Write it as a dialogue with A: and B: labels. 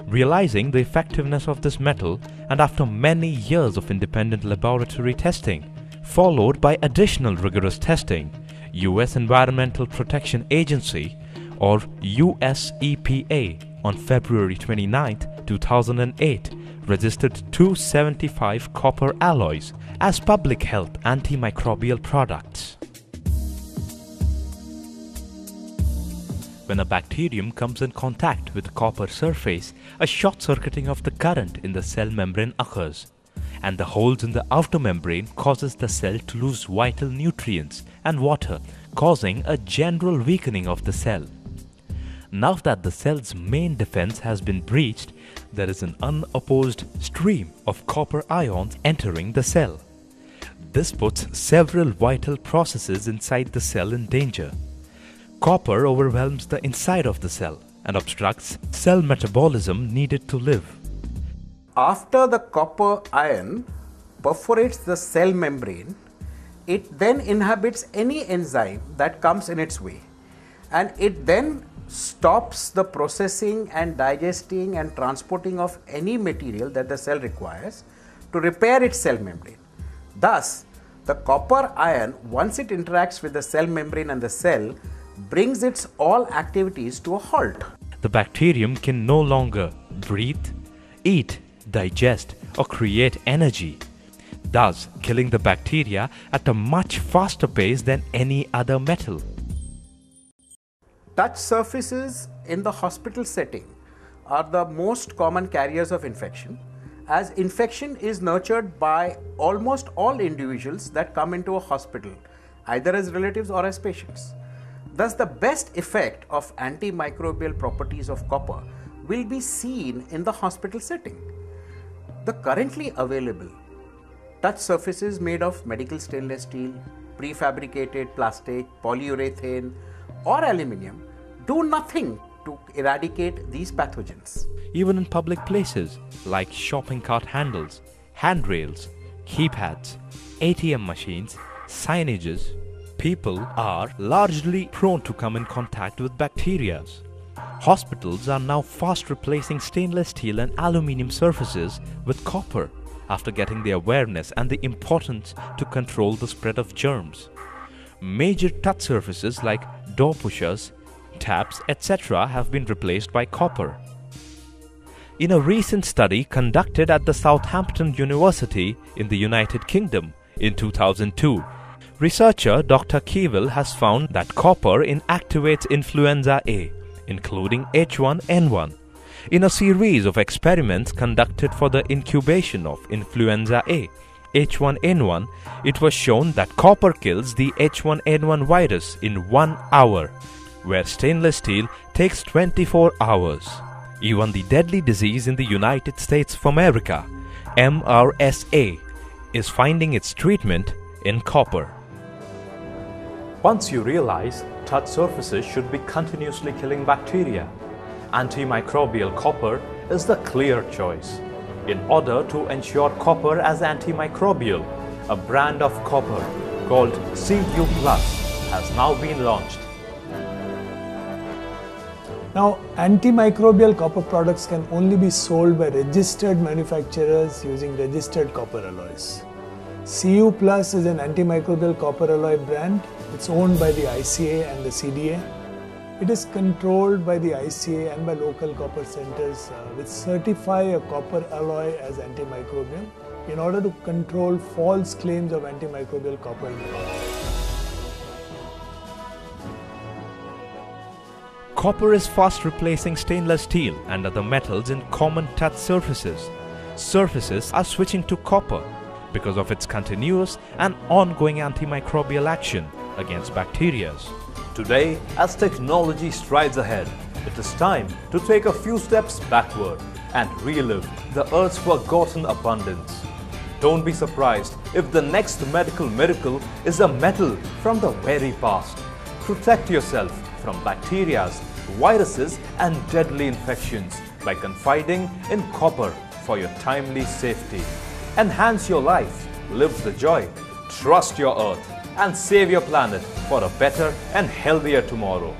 A: Realizing the effectiveness of this metal, and after many years of independent laboratory testing, followed by additional rigorous testing, US Environmental Protection Agency or US EPA on February 29, 2008 registered 275 copper alloys as public health antimicrobial products. When a bacterium comes in contact with the copper surface, a short-circuiting of the current in the cell membrane occurs, and the holes in the outer membrane causes the cell to lose vital nutrients and water, causing a general weakening of the cell. Now that the cell's main defense has been breached, there is an unopposed stream of copper ions entering the cell. This puts several vital processes inside the cell in danger. Copper overwhelms the inside of the cell and obstructs cell metabolism needed to live.
B: After the copper ion perforates the cell membrane, it then inhibits any enzyme that comes in its way, and it then stops the processing and digesting and transporting of any material that the cell requires to repair its cell membrane. Thus, the copper ion, once it interacts with the cell membrane and the cell, brings its all activities to a halt.
A: The bacterium can no longer breathe, eat, digest, or create energy, thus killing the bacteria at a much faster pace than any other metal.
B: Touch surfaces in the hospital setting are the most common carriers of infection, as infection is nurtured by almost all individuals that come into a hospital, either as relatives or as patients. Thus, the best effect of antimicrobial properties of copper will be seen in the hospital setting. The currently available touch surfaces made of medical stainless steel, prefabricated plastic, polyurethane, or aluminium do nothing to eradicate these pathogens.
A: Even in public places like shopping cart handles, handrails, keypads, ATM machines, signages, people are largely prone to come in contact with bacteria. Hospitals are now fast replacing stainless steel and aluminium surfaces with copper after getting the awareness and the importance to control the spread of germs. Major touch surfaces like door pushers, taps, etc. have been replaced by copper. In a recent study conducted at the Southampton University in the United Kingdom in 2002, researcher Dr. Keevil has found that copper inactivates influenza A, including H1N1. In a series of experiments conducted for the incubation of influenza A, H1N1, it was shown that copper kills the H1N1 virus in 1 hour, where stainless steel takes 24 hours. Even the deadly disease in the United States of America, MRSA, is finding its treatment in copper. Once you realize touch surfaces should be continuously killing bacteria, antimicrobial copper is the clear choice. In order to ensure copper as antimicrobial, a brand of copper called Cu+ has now been launched.
C: Now, antimicrobial copper products can only be sold by registered manufacturers using registered copper alloys. Cu+ is an antimicrobial copper alloy brand. It's owned by the ICA and the CDA. It is controlled by the ICA and by local copper centers which certify a copper alloy as antimicrobial in order to control false claims of antimicrobial copper in the market.
A: Copper is fast replacing stainless steel and other metals in common touch surfaces. Surfaces are switching to copper because of its continuous and ongoing antimicrobial action against bacteria. Today, as technology strides ahead, it is time to take a few steps backward and relive the Earth's forgotten abundance. Don't be surprised if the next medical miracle is a metal from the very past. Protect yourself from bacteria, viruses and deadly infections by confiding in copper for your timely safety. Enhance your life, live the joy, trust your earth and save your planet for a better and healthier tomorrow.